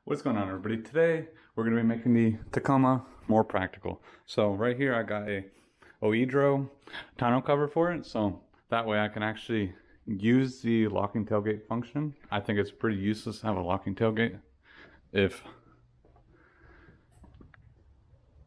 What's going on, everybody? Today we're going to be making the Tacoma more practical. So right here I got a Oedro tonneau cover for it, so that way I can actually use the locking tailgate function. I think it's pretty useless to have a locking tailgate if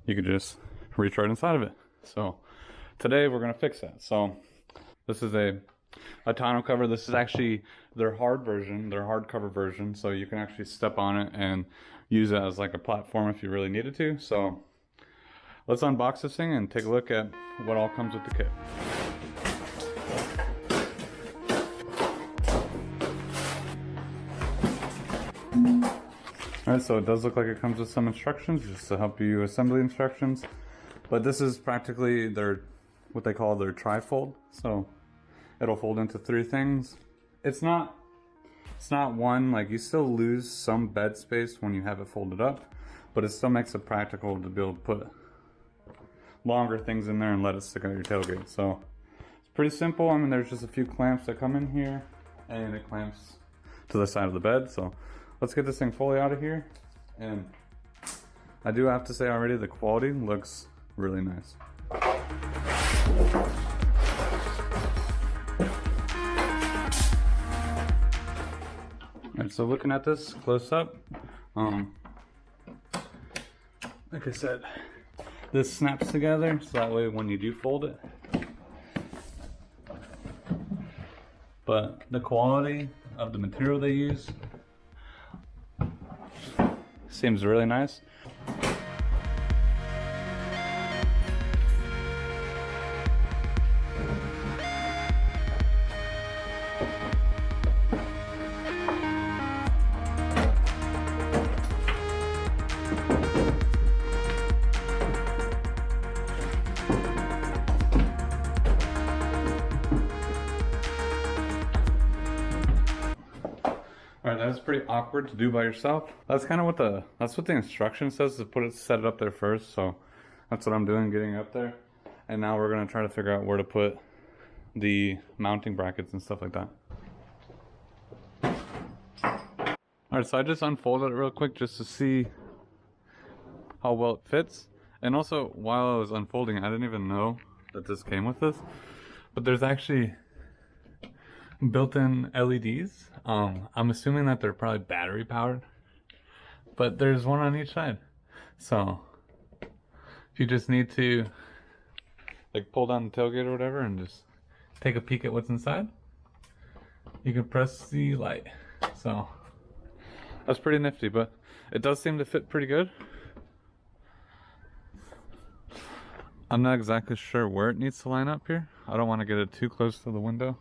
you could just reach right inside of it. So today we're going to fix that. So this is a tonneau cover. This is actually their hard version, their hardcover version, so you can actually step on it and use it as like a platform if you really needed to. So let's unbox this thing and take a look at what all comes with the kit. Alright, so it does look like it comes with some instructions just to help you assembly instructions, but this is practically their, what they call their tri-fold. So it'll fold into three things. It's not one, like you still lose some bed space when you have it folded up, but it still makes it practical to be able to put longer things in there and let it stick out your tailgate. So it's pretty simple. I mean, there's just a few clamps that come in here and it clamps to the side of the bed. So let's get this thing fully out of here. And I do have to say already, the quality looks really nice. Alright, so looking at this close up, like I said, this snaps together so that way when you do fold it. But the quality of the material they use seems really nice. Alright, that's pretty awkward to do by yourself. That's kind of what the instruction says, to set it up there first. So that's what I'm doing, getting it up there. And now we're gonna try to figure out where to put the mounting brackets and stuff like that. Alright, so I just unfolded it real quick just to see how well it fits. And also, while I was unfolding, I didn't even know that this came with this, but there's actually built-in LEDs. I'm assuming that they're probably battery powered, but there's one on each side. So if you just need to like pull down the tailgate or whatever and just take a peek at what's inside, you can press the light. So that's pretty nifty, but it does seem to fit pretty good. I'm not exactly sure where it needs to line up here. I don't want to get it too close to the window,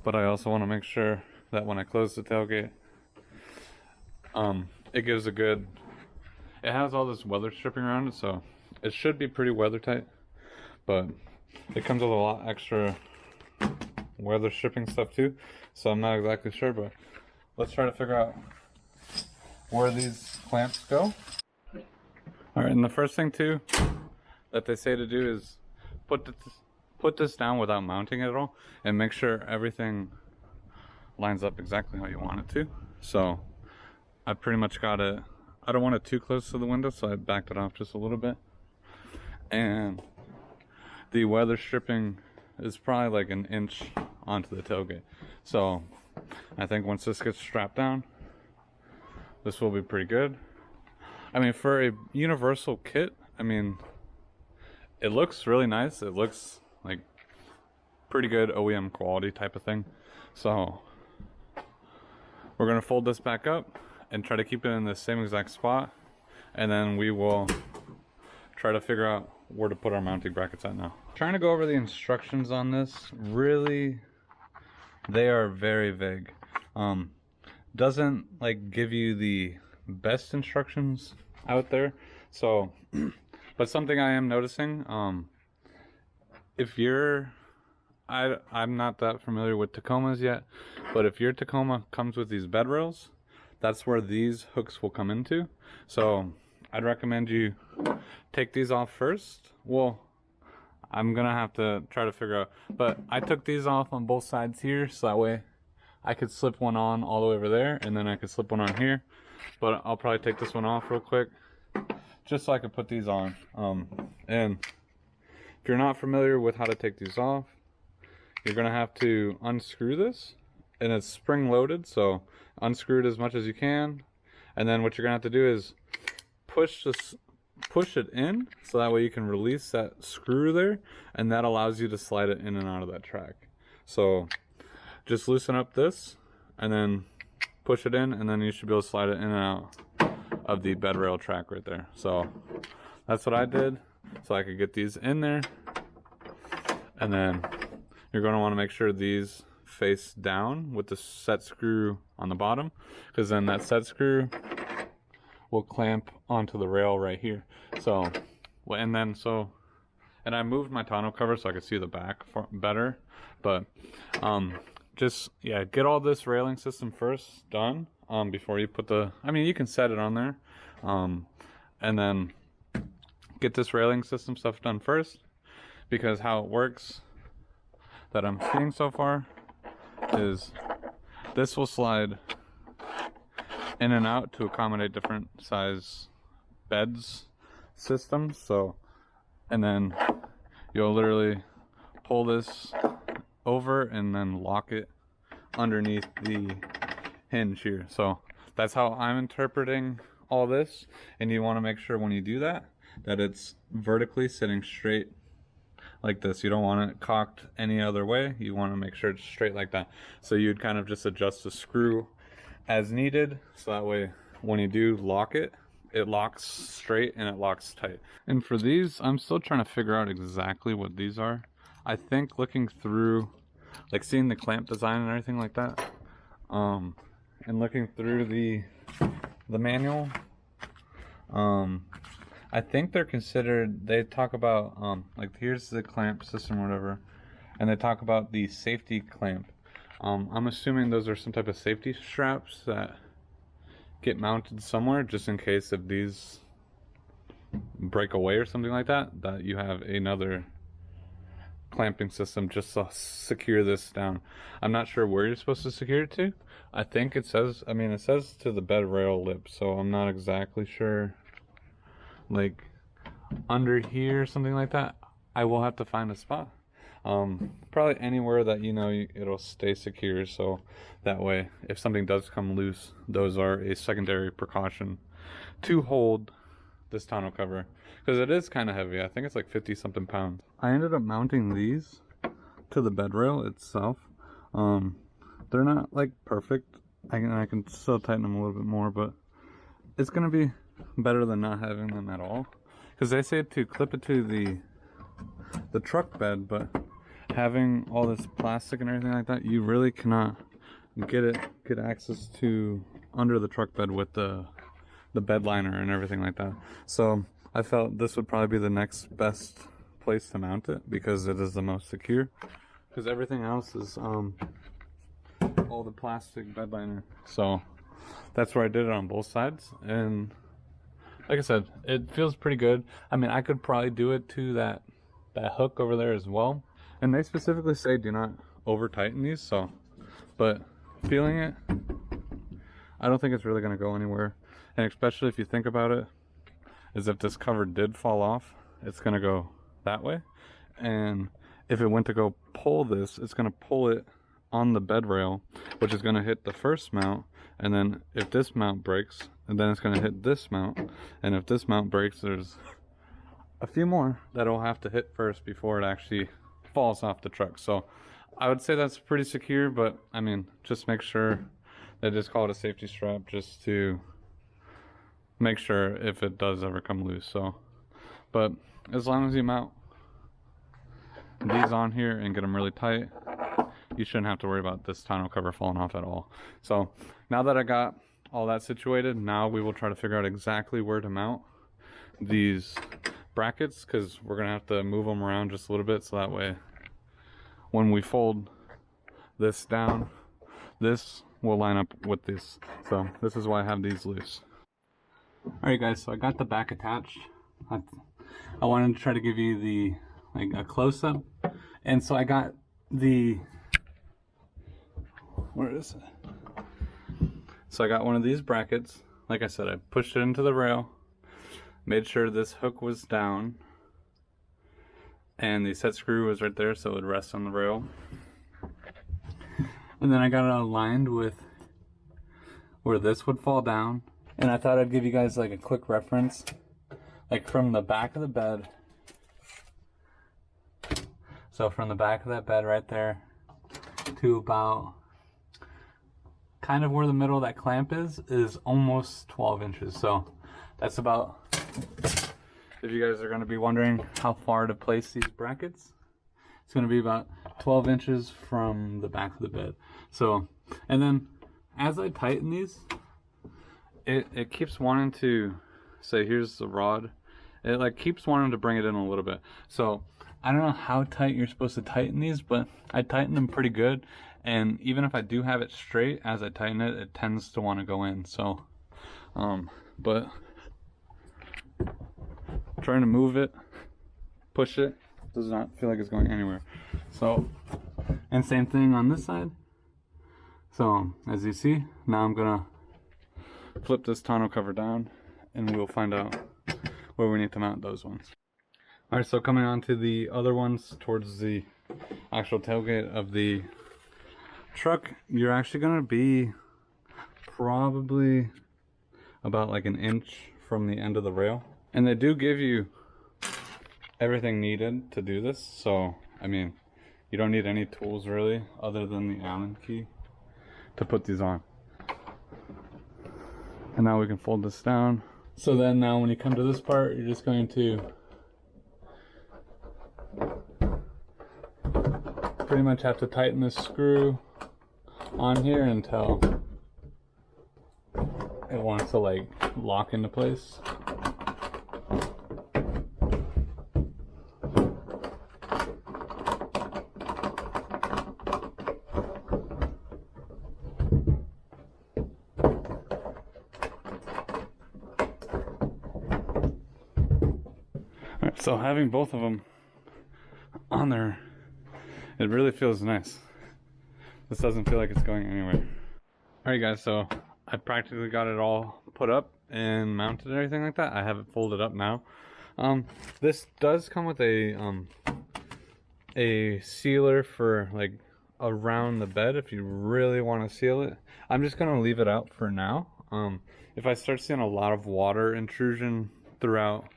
but I also want to make sure that when I close the tailgate, it gives a good, it has all this weather stripping around it, so it should be pretty weather tight, but it comes with a lot extra weather stripping stuff too, so I'm not exactly sure, but let's try to figure out where these clamps go. Alright, and the first thing too that they say to do is put this down without mounting it at all and make sure everything lines up exactly how you want it to. So I pretty much got it, I don't want it too close to the window, so I backed it off just a little bit. And the weather stripping is probably like an inch onto the tailgate. So I think once this gets strapped down, this will be pretty good. I mean, for a universal kit, I mean, it looks really nice. It looks like pretty good OEM quality type of thing. So we're gonna fold this back up and try to keep it in the same exact spot, and then we will try to figure out where to put our mounting brackets at now. Trying to go over the instructions on this, really, they are very vague. Doesn't like give you the best instructions out there. So but something I am noticing, if you're, I'm not that familiar with Tacomas yet, but if your Tacoma comes with these bed rails, that's where these hooks will come into. So I'd recommend you take these off first. Well, I'm gonna have to try to figure out, but I took these off on both sides here, so that way I could slip one on all the way over there, and then I could slip one on here. but I'll probably take this one off real quick just so I can put these on. And if you're not familiar with how to take these off, you're gonna have to unscrew this, and it's spring loaded, so unscrew it as much as you can, and then what you're gonna have to do is push it in, so that way you can release that screw there, and that allows you to slide it in and out of that track. So just loosen up this and then push it in, and then you should be able to slide it in and out of the bed rail track right there. So that's what I did, so I could get these in there. And then you're going to want to make sure these face down with the set screw on the bottom, because then that set screw will clamp onto the rail right here. So and I moved my tonneau cover so I could see the back better, but just get all this railing system first done before you put you can set it on there, and then get this railing system stuff done first, because how it works that I'm seeing so far is this will slide in and out to accommodate different size beds systems. So, and then you'll literally pull this over and then lock it underneath the hinge here. So that's how I'm interpreting all this, and you want to make sure when you do that it's vertically sitting straight like this. You don't want it cocked any other way. You want to make sure it's straight like that. So you'd kind of just adjust the screw as needed, so that way when you do lock it, it locks straight and it locks tight. And for these, I'm still trying to figure out exactly what these are. I think looking through, like seeing the clamp design and everything like that, and looking through the manual, I think they're considered, they talk about like here's the clamp system or whatever, and they talk about the safety clamp. I'm assuming those are some type of safety straps that get mounted somewhere just in case if these break away or something like that, that you have another clamping system just to secure this down. I'm not sure where you're supposed to secure it to. I think it says, it says to the bed rail lip, so I'm not exactly sure, like under here or something like that. I will have to find a spot. Probably anywhere that it'll stay secure, so that way if something does come loose, those are a secondary precaution to hold this tonneau cover, because it is kind of heavy. I think it's like 50 something pounds. I ended up mounting these to the bed rail itself. They're not like perfect. I can still tighten them a little bit more, but it's gonna be better than not having them at all, because they say to clip it to the truck bed, but having all this plastic and everything like that, you really cannot get access to under the truck bed with the bed liner and everything like that. So I felt this would probably be the next best place to mount it, because it is the most secure, because everything else is all the plastic bed liner. So that's where I did it on both sides, and like I said, it feels pretty good. I could probably do it to that hook over there as well. And they specifically say do not over tighten these, so, but feeling it, I don't think it's really going to go anywhere. And especially if you think about it, is if this cover did fall off, it's going to go that way. And if it went to go pull this, it's going to pull it on the bed rail, which is going to hit the first mount. And then if this mount breaks, and then it's going to hit this mount. And if this mount breaks, there's a few more that will have to hit first before it actually falls off the truck. So I would say that's pretty secure, but just make sure they just call it a safety strap just to make sure if it does ever come loose. So, but as long as you mount these on here and get them really tight, you shouldn't have to worry about this tonneau cover falling off at all. So now that I got all that situated, now we will try to figure out exactly where to mount these brackets, because we're gonna have to move them around just a little bit, so that way when we fold this down, this will line up with this. So this is why I have these loose. Alright guys, so I got the back attached. I wanted to try to give you a close-up, and so I got where is it? So I got one of these brackets like I said, I pushed it into the rail, made sure this hook was down, and the set screw was right there so it would rest on the rail. And then I got it aligned with where this would fall down. And I thought I'd give you guys like a quick reference, like from the back of the bed. So from the back of that bed right there to about kind of where the middle of that clamp is almost 12 inches. So that's about, if you guys are going to be wondering how far to place these brackets, it's going to be about 12 inches from the back of the bed. So, and then as I tighten these, it keeps wanting to say, here's the rod. It like keeps wanting to bring it in a little bit. So I don't know how tight you're supposed to tighten these, but I tighten them pretty good. And even if I do have it straight, as I tighten it, it tends to want to go in. So, but trying to move it, push it, does not feel like it's going anywhere. So, and same thing on this side. So as you see, now I'm gonna flip this tonneau cover down and we'll find out where we need to mount those ones. Alright, so coming on to the other ones towards the actual tailgate of the truck, you're actually gonna be probably about like an inch from the end of the rail. And they do give you everything needed to do this. So, I mean, you don't need any tools really other than the Allen key to put these on. And now we can fold this down. So then now when you come to this part, you're just going to pretty much have to tighten this screw on here until it wants to like lock into place. So having both of them on there, it really feels nice. This doesn't feel like it's going anywhere. Alright guys, so I practically got it all put up and mounted and everything like that. I have it folded up now. This does come with a sealer for like around the bed if you really want to seal it. I'm just gonna leave it out for now. If I start seeing a lot of water intrusion throughout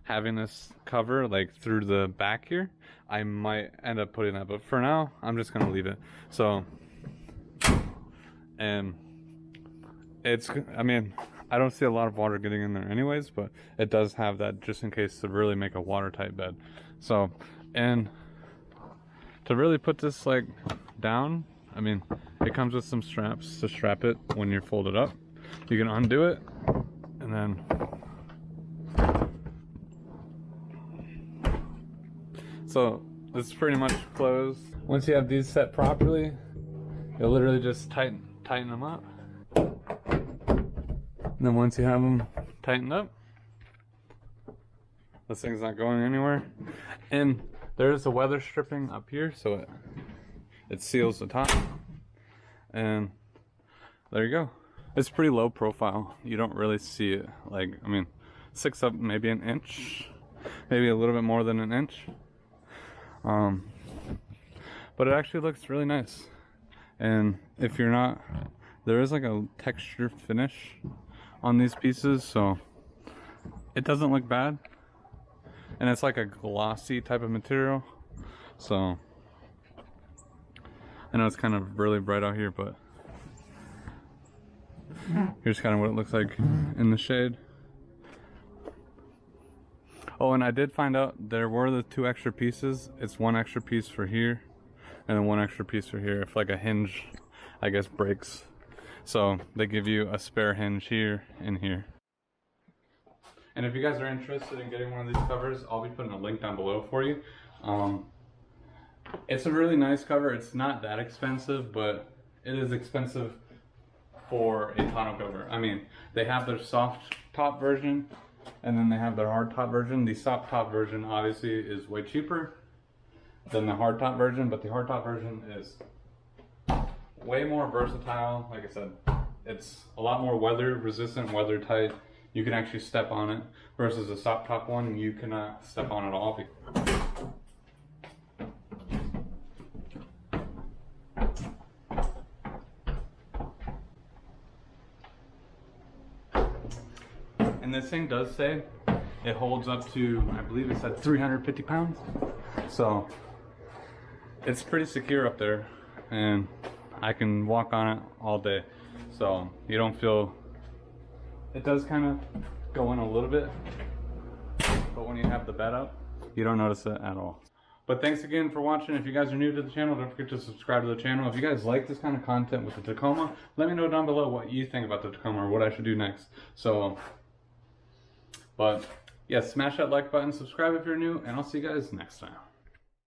having this cover, like through the back here, I might end up putting that, but for now I'm just gonna leave it. So, and it's, I mean, I don't see a lot of water getting in there anyways, but it does have that just in case to really make a watertight bed. So, and to really put this like down, I mean, it comes with some straps to strap it when you're folded up. You can undo it and then so this is pretty much closed. Once you have these set properly, you'll literally just tighten them up. And then once you have them tightened up, this thing's not going anywhere. And there's a weather stripping up here, so it seals the top. And there you go. It's pretty low profile. You don't really see it. Like, I mean, sticks up maybe an inch, maybe a little bit more than an inch. But it actually looks really nice. And if you're not, there is like a texture finish on these pieces, so it doesn't look bad. And it's like a glossy type of material. So I know it's kind of really bright out here, but here's kind of what it looks like in the shade. Oh, and I did find out there were the 2 extra pieces. It's 1 extra piece for here and then 1 extra piece for here if like a hinge, I guess, breaks. So they give you a spare hinge here and here. And if you guys are interested in getting one of these covers, I'll be putting a link down below for you. It's a really nice cover. It's not that expensive, but it is expensive for a tonneau cover. I mean, they have their soft top version and then they have their hard top version. The soft top version obviously is way cheaper than the hard top version, but the hard top version is way more versatile. Like I said, it's a lot more weather resistant, weather tight. You can actually step on it versus a soft top one, you cannot step on it all. And this thing does say it holds up to, I believe it said 350 pounds. So it's pretty secure up there, and I can walk on it all day. So you don't feel, it does kind of go in a little bit, but when you have the bed up, you don't notice it at all. But thanks again for watching. If you guys are new to the channel, don't forget to subscribe to the channel. If you guys like this kind of content with the Tacoma, let me know down below what you think about the Tacoma or what I should do next. So, but yeah, smash that like button, subscribe if you're new, and I'll see you guys next time.